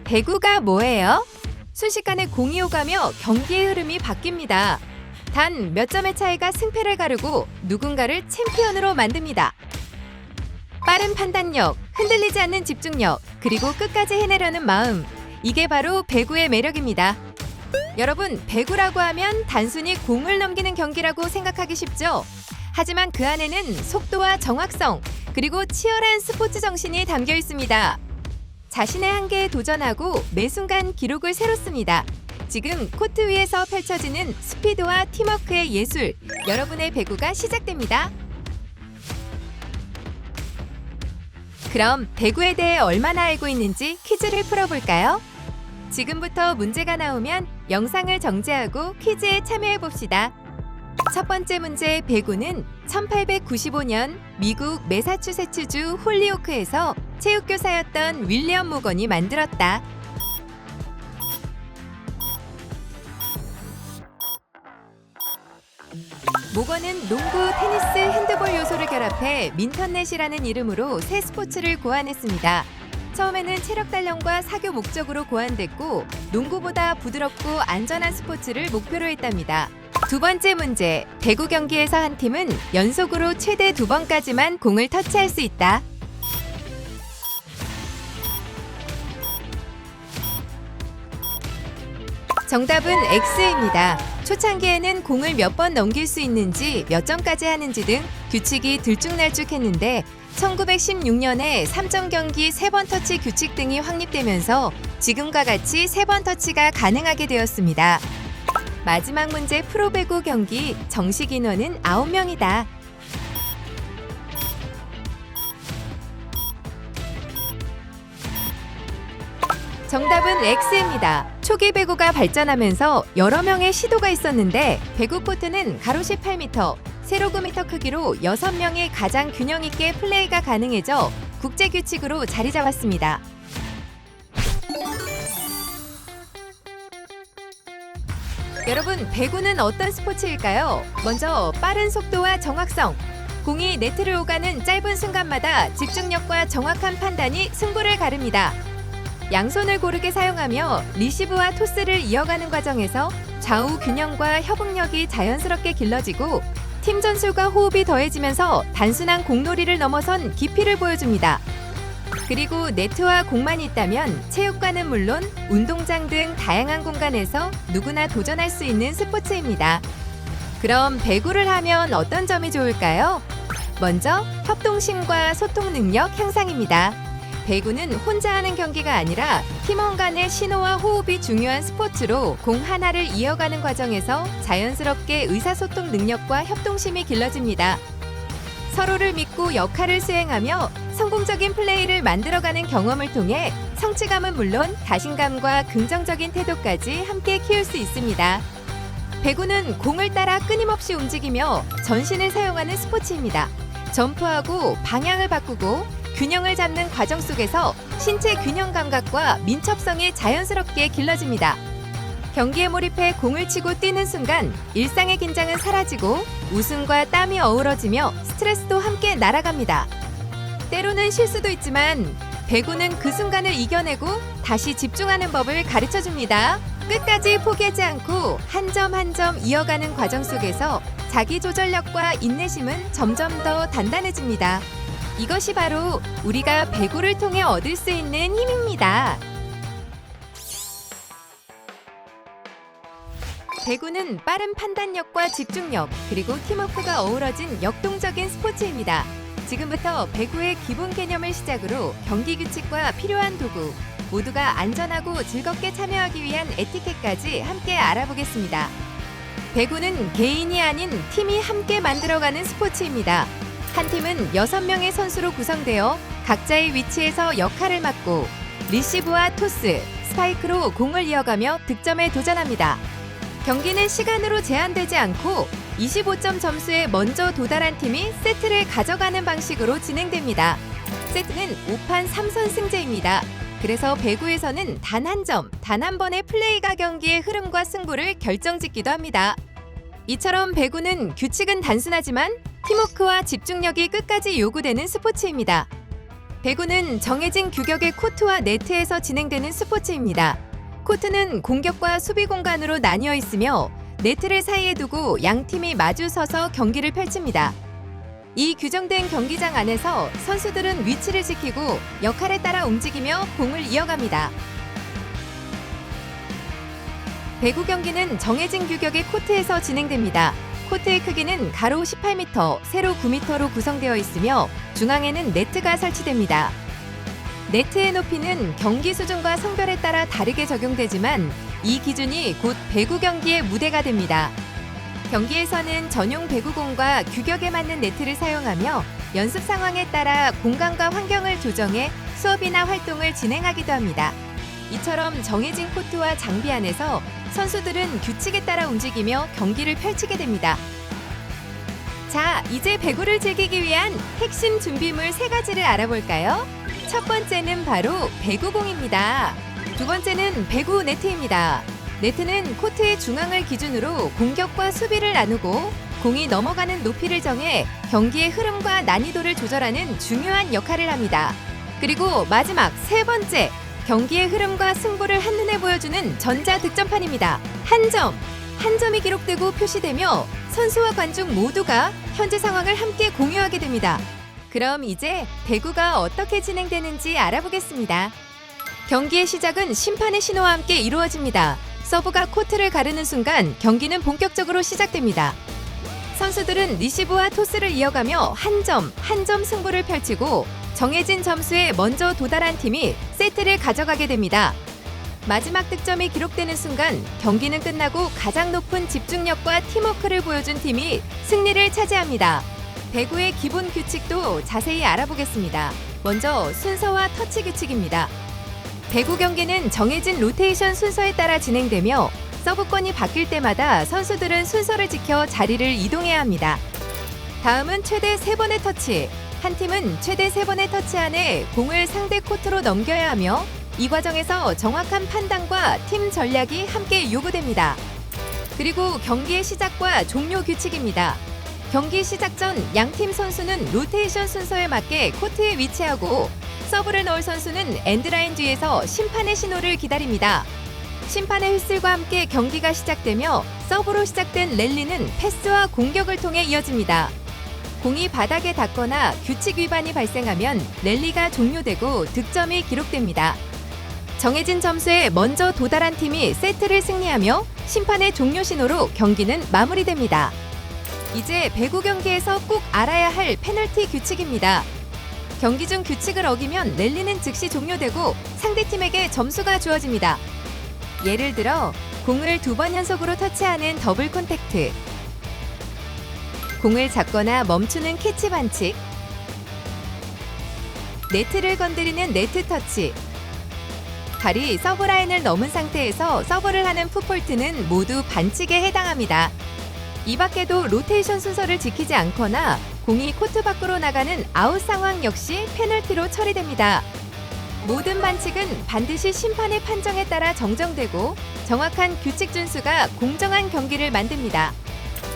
배구가 뭐예요? 순식간에 공이 오가며 경기의 흐름이 바뀝니다. 단 몇 점의 차이가 승패를 가르고 누군가를 챔피언으로 만듭니다. 빠른 판단력, 흔들리지 않는 집중력, 그리고 끝까지 해내려는 마음. 이게 바로 배구의 매력입니다. 여러분, 배구라고 하면 단순히 공을 넘기는 경기라고 생각하기 쉽죠? 하지만 그 안에는 속도와 정확성, 그리고 치열한 스포츠 정신이 담겨 있습니다. 자신의 한계에 도전하고 매 순간 기록을 새로 씁니다. 지금 코트 위에서 펼쳐지는 스피드와 팀워크의 예술, 여러분의 배구가 시작됩니다. 그럼 배구에 대해 얼마나 알고 있는지 퀴즈를 풀어볼까요? 지금부터 문제가 나오면 영상을 정지하고 퀴즈에 참여해봅시다. 첫 번째 문제, 배구는 1895년 미국 매사추세츠주 홀리오크에서 체육교사였던 윌리엄 모건이 만들었다. 모건은 농구, 테니스, 핸드볼 요소를 결합해 민턴넷이라는 이름으로 새 스포츠를 고안했습니다. 처음에는 체력 단련과 사교 목적으로 고안됐고 농구보다 부드럽고 안전한 스포츠를 목표로 했답니다. 두 번째 문제, 배구 경기에서 한 팀은 연속으로 최대 2번까지만 공을 터치할 수 있다. 정답은 X입니다. 초창기에는 공을 몇 번 넘길 수 있는지, 몇 점까지 하는지 등 규칙이 들쭉날쭉했는데 1916년에 3점 경기 3번 터치 규칙 등이 확립되면서 지금과 같이 3번 터치가 가능하게 되었습니다. 마지막 문제, 프로배구 경기 정식 인원은 9명이다. 정답은 X입니다. 초기 배구가 발전하면서 여러 명의 시도가 있었는데 배구 코트는 가로 18m, 세로 9m 크기로 6명이 가장 균형 있게 플레이가 가능해져 국제 규칙으로 자리 잡았습니다. 여러분, 배구는 어떤 스포츠일까요? 먼저 빠른 속도와 정확성. 공이 네트를 오가는 짧은 순간마다 집중력과 정확한 판단이 승부를 가릅니다. 양손을 고르게 사용하며 리시브와 토스를 이어가는 과정에서 좌우 균형과 협응력이 자연스럽게 길러지고 팀 전술과 호흡이 더해지면서 단순한 공놀이를 넘어선 깊이를 보여줍니다. 그리고 네트와 공만 있다면 체육관은 물론 운동장 등 다양한 공간에서 누구나 도전할 수 있는 스포츠입니다. 그럼 배구를 하면 어떤 점이 좋을까요? 먼저 협동심과 소통 능력 향상입니다. 배구는 혼자 하는 경기가 아니라 팀원 간의 신호와 호흡이 중요한 스포츠로 공 하나를 이어가는 과정에서 자연스럽게 의사소통 능력과 협동심이 길러집니다. 서로를 믿고 역할을 수행하며 성공적인 플레이를 만들어가는 경험을 통해 성취감은 물론 자신감과 긍정적인 태도까지 함께 키울 수 있습니다. 배구는 공을 따라 끊임없이 움직이며 전신을 사용하는 스포츠입니다. 점프하고 방향을 바꾸고 균형을 잡는 과정 속에서 신체 균형 감각과 민첩성이 자연스럽게 길러집니다. 경기에 몰입해 공을 치고 뛰는 순간 일상의 긴장은 사라지고 웃음과 땀이 어우러지며 스트레스도 함께 날아갑니다. 때로는 실수도 있지만 배구는 그 순간을 이겨내고 다시 집중하는 법을 가르쳐줍니다. 끝까지 포기하지 않고 한 점 한 점 이어가는 과정 속에서 자기 조절력과 인내심은 점점 더 단단해집니다. 이것이 바로 우리가 배구를 통해 얻을 수 있는 힘입니다. 배구는 빠른 판단력과 집중력, 그리고 팀워크가 어우러진 역동적인 스포츠입니다. 지금부터 배구의 기본 개념을 시작으로 경기 규칙과 필요한 도구, 모두가 안전하고 즐겁게 참여하기 위한 에티켓까지 함께 알아보겠습니다. 배구는 개인이 아닌 팀이 함께 만들어가는 스포츠입니다. 한 팀은 6명의 선수로 구성되어 각자의 위치에서 역할을 맡고 리시브와 토스, 스파이크로 공을 이어가며 득점에 도전합니다. 경기는 시간으로 제한되지 않고 25점 점수에 먼저 도달한 팀이 세트를 가져가는 방식으로 진행됩니다. 세트는 5판 3선승제입니다. 그래서 배구에서는 단 한 점, 단 한 번의 플레이가 경기의 흐름과 승부를 결정짓기도 합니다. 이처럼 배구는 규칙은 단순하지만 팀워크와 집중력이 끝까지 요구되는 스포츠입니다. 배구는 정해진 규격의 코트와 네트에서 진행되는 스포츠입니다. 코트는 공격과 수비 공간으로 나뉘어 있으며 네트를 사이에 두고 양 팀이 마주 서서 경기를 펼칩니다. 이 규정된 경기장 안에서 선수들은 위치를 지키고 역할에 따라 움직이며 공을 이어갑니다. 배구 경기는 정해진 규격의 코트에서 진행됩니다. 코트의 크기는 가로 18m, 세로 9m로 구성되어 있으며 중앙에는 네트가 설치됩니다. 네트의 높이는 경기 수준과 성별에 따라 다르게 적용되지만 이 기준이 곧 배구 경기의 무대가 됩니다. 경기에서는 전용 배구공과 규격에 맞는 네트를 사용하며 연습 상황에 따라 공간과 환경을 조정해 수업이나 활동을 진행하기도 합니다. 이처럼 정해진 코트와 장비 안에서 선수들은 규칙에 따라 움직이며 경기를 펼치게 됩니다. 자, 이제 배구를 즐기기 위한 핵심 준비물 3가지를 알아볼까요? 첫 번째는 바로 배구공입니다. 두 번째는 배구 네트입니다. 네트는 코트의 중앙을 기준으로 공격과 수비를 나누고 공이 넘어가는 높이를 정해 경기의 흐름과 난이도를 조절하는 중요한 역할을 합니다. 그리고 마지막 3번째, 경기의 흐름과 승부를 한눈에 보여주는 전자득점판입니다. 한 점이 기록되고 표시되며 선수와 관중 모두가 현재 상황을 함께 공유하게 됩니다. 그럼 이제 배구가 어떻게 진행되는지 알아보겠습니다. 경기의 시작은 심판의 신호와 함께 이루어집니다. 서브가 코트를 가르는 순간 경기는 본격적으로 시작됩니다. 선수들은 리시브와 토스를 이어가며 한 점 승부를 펼치고 정해진 점수에 먼저 도달한 팀이 세트를 가져가게 됩니다. 마지막 득점이 기록되는 순간 경기는 끝나고 가장 높은 집중력과 팀워크를 보여준 팀이 승리를 차지합니다. 배구의 기본 규칙도 자세히 알아보겠습니다. 먼저 순서와 터치 규칙입니다. 배구 경기는 정해진 로테이션 순서에 따라 진행되며 서브권이 바뀔 때마다 선수들은 순서를 지켜 자리를 이동해야 합니다. 다음은 최대 3번의 터치. 한 팀은 최대 3번의 터치 안에 공을 상대 코트로 넘겨야 하며 이 과정에서 정확한 판단과 팀 전략이 함께 요구됩니다. 그리고 경기의 시작과 종료 규칙입니다. 경기 시작 전 양팀 선수는 로테이션 순서에 맞게 코트에 위치하고 서브를 넣을 선수는 엔드라인 뒤에서 심판의 신호를 기다립니다. 심판의 휘슬과 함께 경기가 시작되며 서브로 시작된 랠리는 패스와 공격을 통해 이어집니다. 공이 바닥에 닿거나 규칙 위반이 발생하면 랠리가 종료되고 득점이 기록됩니다. 정해진 점수에 먼저 도달한 팀이 세트를 승리하며 심판의 종료 신호로 경기는 마무리됩니다. 이제 배구 경기에서 꼭 알아야 할 페널티 규칙입니다. 경기 중 규칙을 어기면 랠리는 즉시 종료되고 상대팀에게 점수가 주어집니다. 예를 들어 공을 2번 연속으로 터치하는 더블 콘택트, 공을 잡거나 멈추는 캐치 반칙, 네트를 건드리는 네트 터치, 발이 서브라인을 넘은 상태에서 서브를 하는 풋폴트는 모두 반칙에 해당합니다. 이 밖에도 로테이션 순서를 지키지 않거나 공이 코트 밖으로 나가는 아웃 상황 역시 페널티로 처리됩니다. 모든 반칙은 반드시 심판의 판정에 따라 정정되고 정확한 규칙 준수가 공정한 경기를 만듭니다.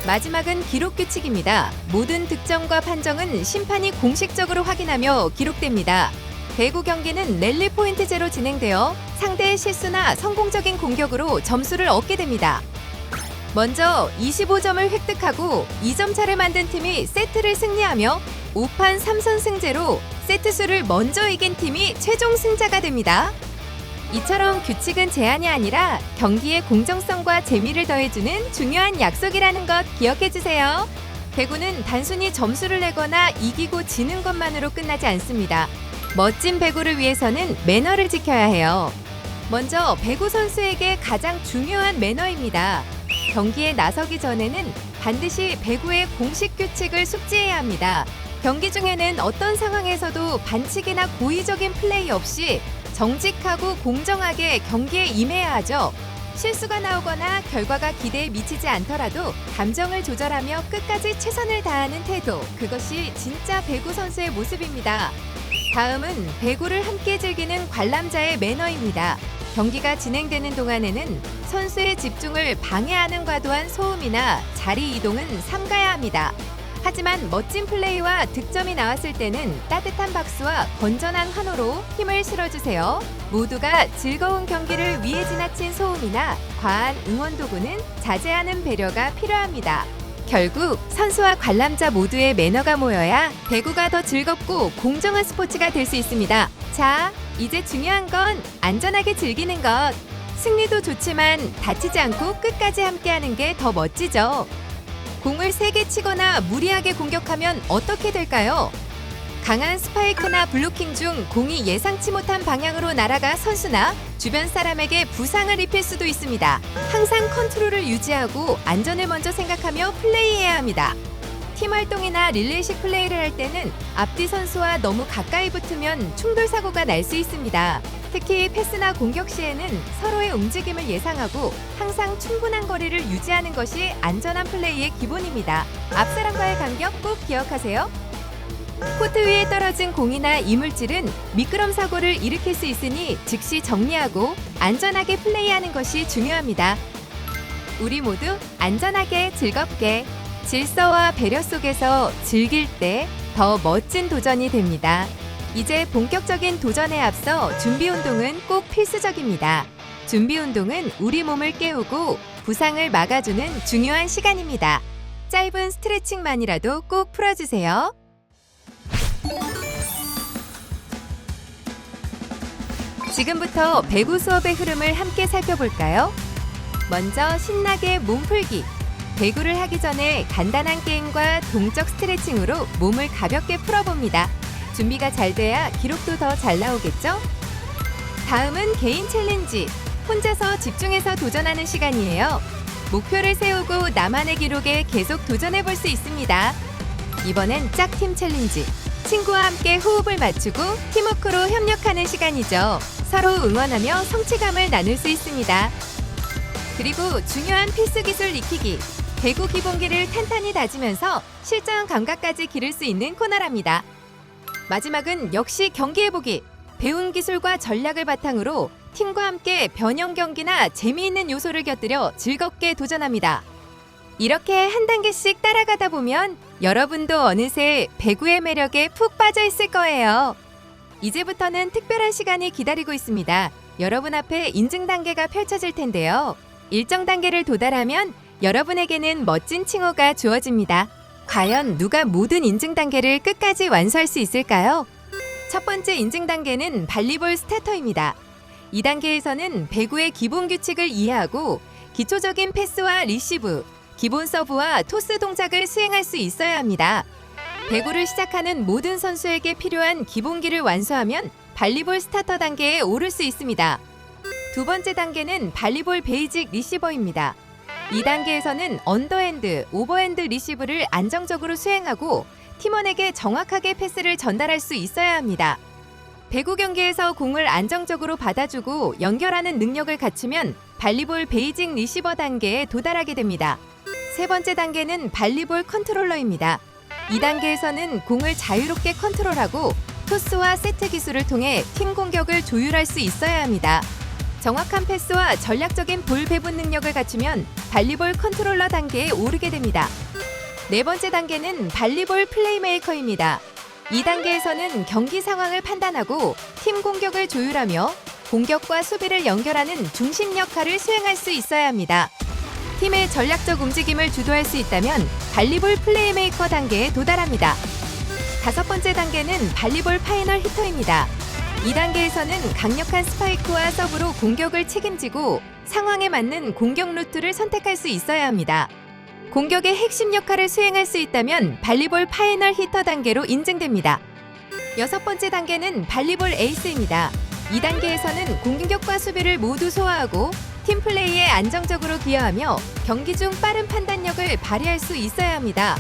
마지막은 기록 규칙입니다. 모든 득점과 판정은 심판이 공식적으로 확인하며 기록됩니다. 배구 경기는 랠리 포인트제로 진행되어 상대의 실수나 성공적인 공격으로 점수를 얻게 됩니다. 먼저 25점을 획득하고 2점 차를 만든 팀이 세트를 승리하며 5판 3선승제로 세트 수를 먼저 이긴 팀이 최종 승자가 됩니다. 이처럼 규칙은 제한이 아니라 경기의 공정성과 재미를 더해주는 중요한 약속이라는 것 기억해주세요. 배구는 단순히 점수를 내거나 이기고 지는 것만으로 끝나지 않습니다. 멋진 배구를 위해서는 매너를 지켜야 해요. 먼저 배구 선수에게 가장 중요한 매너입니다. 경기에 나서기 전에는 반드시 배구의 공식 규칙을 숙지해야 합니다. 경기 중에는 어떤 상황에서도 반칙이나 고의적인 플레이 없이 정직하고 공정하게 경기에 임해야 하죠. 실수가 나오거나 결과가 기대에 미치지 않더라도 감정을 조절하며 끝까지 최선을 다하는 태도, 그것이 진짜 배구 선수의 모습입니다. 다음은 배구를 함께 즐기는 관람자의 매너입니다. 경기가 진행되는 동안에는 선수의 집중을 방해하는 과도한 소음이나 자리 이동은 삼가야 합니다. 하지만 멋진 플레이와 득점이 나왔을 때는 따뜻한 박수와 건전한 환호로 힘을 실어주세요. 모두가 즐거운 경기를 위해 지나친 소음이나 과한 응원 도구는 자제하는 배려가 필요합니다. 결국 선수와 관람자 모두의 매너가 모여야 배구가 더 즐겁고 공정한 스포츠가 될 수 있습니다. 자, 이제 중요한 건 안전하게 즐기는 것. 승리도 좋지만 다치지 않고 끝까지 함께하는 게 더 멋지죠. 공을 세게 치거나 무리하게 공격하면 어떻게 될까요? 강한 스파이크나 블로킹 중 공이 예상치 못한 방향으로 날아가 선수나 주변 사람에게 부상을 입힐 수도 있습니다. 항상 컨트롤을 유지하고 안전을 먼저 생각하며 플레이해야 합니다. 팀 활동이나 릴레이식 플레이를 할 때는 앞뒤 선수와 너무 가까이 붙으면 충돌 사고가 날 수 있습니다. 특히 패스나 공격 시에는 서로의 움직임을 예상하고 항상 충분한 거리를 유지하는 것이 안전한 플레이의 기본입니다. 앞 사람과의 간격 꼭 기억하세요. 코트 위에 떨어진 공이나 이물질은 미끄럼 사고를 일으킬 수 있으니 즉시 정리하고 안전하게 플레이하는 것이 중요합니다. 우리 모두 안전하게 즐겁게 질서와 배려 속에서 즐길 때 더 멋진 도전이 됩니다. 이제 본격적인 도전에 앞서 준비 운동은 꼭 필수적입니다. 준비 운동은 우리 몸을 깨우고 부상을 막아주는 중요한 시간입니다. 짧은 스트레칭만이라도 꼭 풀어주세요. 지금부터 배구 수업의 흐름을 함께 살펴볼까요? 먼저 신나게 몸풀기. 배구를 하기 전에 간단한 게임과 동적 스트레칭으로 몸을 가볍게 풀어봅니다. 준비가 잘 돼야 기록도 더 잘 나오겠죠? 다음은 개인 챌린지. 혼자서 집중해서 도전하는 시간이에요. 목표를 세우고 나만의 기록에 계속 도전해볼 수 있습니다. 이번엔 짝팀 챌린지. 친구와 함께 호흡을 맞추고 팀워크로 협력하는 시간이죠. 서로 응원하며 성취감을 나눌 수 있습니다. 그리고 중요한 필수 기술 익히기. 배구 기본기를 탄탄히 다지면서 실전 감각까지 기를 수 있는 코너랍니다. 마지막은 역시 경기해보기. 배운 기술과 전략을 바탕으로 팀과 함께 변형 경기나 재미있는 요소를 곁들여 즐겁게 도전합니다. 이렇게 한 단계씩 따라가다 보면 여러분도 어느새 배구의 매력에 푹 빠져 있을 거예요. 이제부터는 특별한 시간이 기다리고 있습니다. 여러분 앞에 인증 단계가 펼쳐질 텐데요. 일정 단계를 도달하면 여러분에게는 멋진 칭호가 주어집니다. 과연 누가 모든 인증 단계를 끝까지 완수할 수 있을까요? 첫 번째 인증 단계는 발리볼 스타터입니다. 이 단계에서는 배구의 기본 규칙을 이해하고 기초적인 패스와 리시브, 기본 서브와 토스 동작을 수행할 수 있어야 합니다. 배구를 시작하는 모든 선수에게 필요한 기본기를 완수하면 발리볼 스타터 단계에 오를 수 있습니다. 두 번째 단계는 발리볼 베이직 리시버입니다. 이 단계에서는 언더핸드, 오버핸드 리시브를 안정적으로 수행하고 팀원에게 정확하게 패스를 전달할 수 있어야 합니다. 배구 경기에서 공을 안정적으로 받아주고 연결하는 능력을 갖추면 발리볼 베이직 리시버 단계에 도달하게 됩니다. 세 번째 단계는 발리볼 컨트롤러입니다. 이 단계에서는 공을 자유롭게 컨트롤하고 토스와 세트 기술을 통해 팀 공격을 조율할 수 있어야 합니다. 정확한 패스와 전략적인 볼 배분 능력을 갖추면 발리볼 컨트롤러 단계에 오르게 됩니다. 네 번째 단계는 발리볼 플레이메이커입니다. 이 단계에서는 경기 상황을 판단하고 팀 공격을 조율하며 공격과 수비를 연결하는 중심 역할을 수행할 수 있어야 합니다. 팀의 전략적 움직임을 주도할 수 있다면 발리볼 플레이메이커 단계에 도달합니다. 다섯 번째 단계는 발리볼 파이널 히터입니다. 이 단계에서는 강력한 스파이크와 서브로 공격을 책임지고 상황에 맞는 공격 루트를 선택할 수 있어야 합니다. 공격의 핵심 역할을 수행할 수 있다면 발리볼 파이널 히터 단계로 인증됩니다. 여섯 번째 단계는 발리볼 에이스입니다. 이 단계에서는 공격과 수비를 모두 소화하고 팀 플레이에 안정적으로 기여하며 경기 중 빠른 판단력을 발휘할 수 있어야 합니다.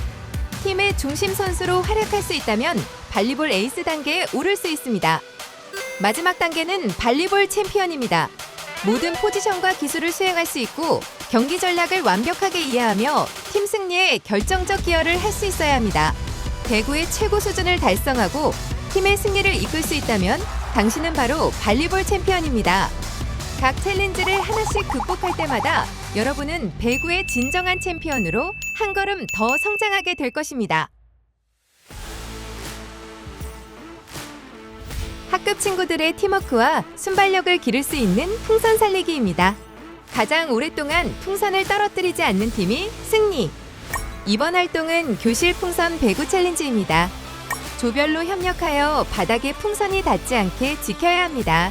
팀의 중심 선수로 활약할 수 있다면 발리볼 에이스 단계에 오를 수 있습니다. 마지막 단계는 발리볼 챔피언입니다. 모든 포지션과 기술을 수행할 수 있고 경기 전략을 완벽하게 이해하며 팀 승리에 결정적 기여를 할 수 있어야 합니다. 배구의 최고 수준을 달성하고 팀의 승리를 이끌 수 있다면 당신은 바로 발리볼 챔피언입니다. 각 챌린지를 하나씩 극복할 때마다 여러분은 배구의 진정한 챔피언으로 한 걸음 더 성장하게 될 것입니다. 학급 친구들의 팀워크와 순발력을 기를 수 있는 풍선 살리기입니다. 가장 오랫동안 풍선을 떨어뜨리지 않는 팀이 승리! 이번 활동은 교실 풍선 배구 챌린지입니다. 조별로 협력하여 바닥에 풍선이 닿지 않게 지켜야 합니다.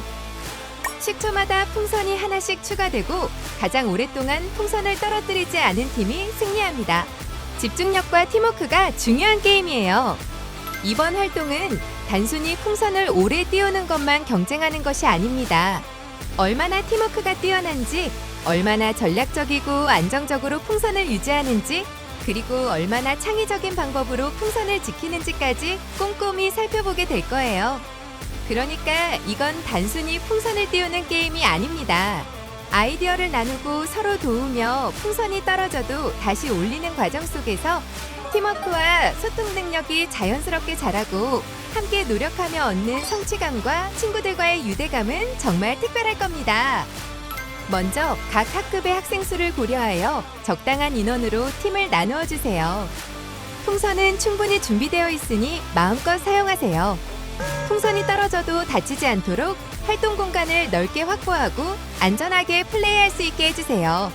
10초마다 풍선이 하나씩 추가되고 가장 오랫동안 풍선을 떨어뜨리지 않은 팀이 승리합니다. 집중력과 팀워크가 중요한 게임이에요. 이번 활동은 단순히 풍선을 오래 띄우는 것만 경쟁하는 것이 아닙니다. 얼마나 팀워크가 뛰어난지, 얼마나 전략적이고 안정적으로 풍선을 유지하는지, 그리고 얼마나 창의적인 방법으로 풍선을 지키는지까지 꼼꼼히 살펴보게 될 거예요. 그러니까 이건 단순히 풍선을 띄우는 게임이 아닙니다. 아이디어를 나누고 서로 도우며 풍선이 떨어져도 다시 올리는 과정 속에서 팀워크와 소통 능력이 자연스럽게 자라고 함께 노력하며 얻는 성취감과 친구들과의 유대감은 정말 특별할 겁니다. 먼저 각 학급의 학생 수를 고려하여 적당한 인원으로 팀을 나누어 주세요. 풍선은 충분히 준비되어 있으니 마음껏 사용하세요. 풍선이 떨어져도 다치지 않도록 활동 공간을 넓게 확보하고 안전하게 플레이할 수 있게 해주세요.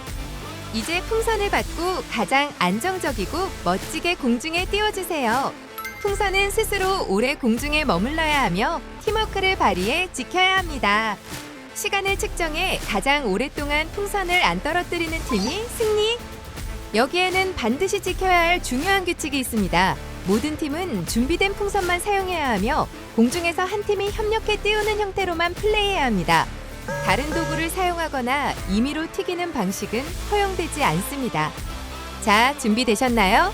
이제 풍선을 받고 가장 안정적이고 멋지게 공중에 띄워주세요. 풍선은 스스로 오래 공중에 머물러야 하며 팀워크를 발휘해 지켜야 합니다. 시간을 측정해 가장 오랫동안 풍선을 안 떨어뜨리는 팀이 승리! 여기에는 반드시 지켜야 할 중요한 규칙이 있습니다. 모든 팀은 준비된 풍선만 사용해야 하며 공중에서 한 팀이 협력해 띄우는 형태로만 플레이해야 합니다. 다른 도구를 사용하거나 임의로 튀기는 방식은 허용되지 않습니다. 자, 준비되셨나요?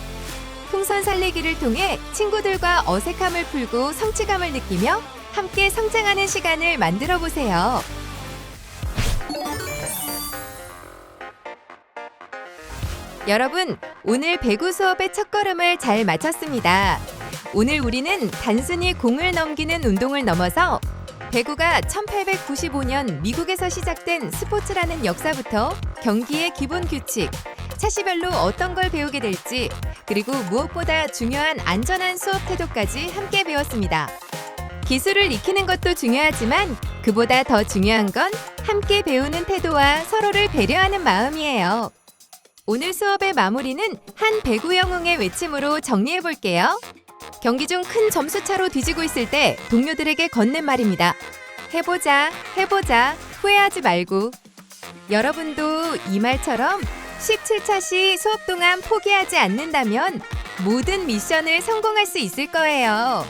풍선 살리기를 통해 친구들과 어색함을 풀고 성취감을 느끼며 함께 성장하는 시간을 만들어 보세요. 여러분, 오늘 배구 수업의 첫걸음을 잘 마쳤습니다. 오늘 우리는 단순히 공을 넘기는 운동을 넘어서 배구가 1895년 미국에서 시작된 스포츠라는 역사부터 경기의 기본 규칙, 차시별로 어떤 걸 배우게 될지, 그리고 무엇보다 중요한 안전한 수업 태도까지 함께 배웠습니다. 기술을 익히는 것도 중요하지만 그보다 더 중요한 건 함께 배우는 태도와 서로를 배려하는 마음이에요. 오늘 수업의 마무리는 한 배구 영웅의 외침으로 정리해 볼게요. 경기 중 큰 점수차로 뒤지고 있을 때 동료들에게 건넨 말입니다. 해보자, 해보자, 후회하지 말고. 여러분도 이 말처럼 17차 시 수업 동안 포기하지 않는다면 모든 미션을 성공할 수 있을 거예요.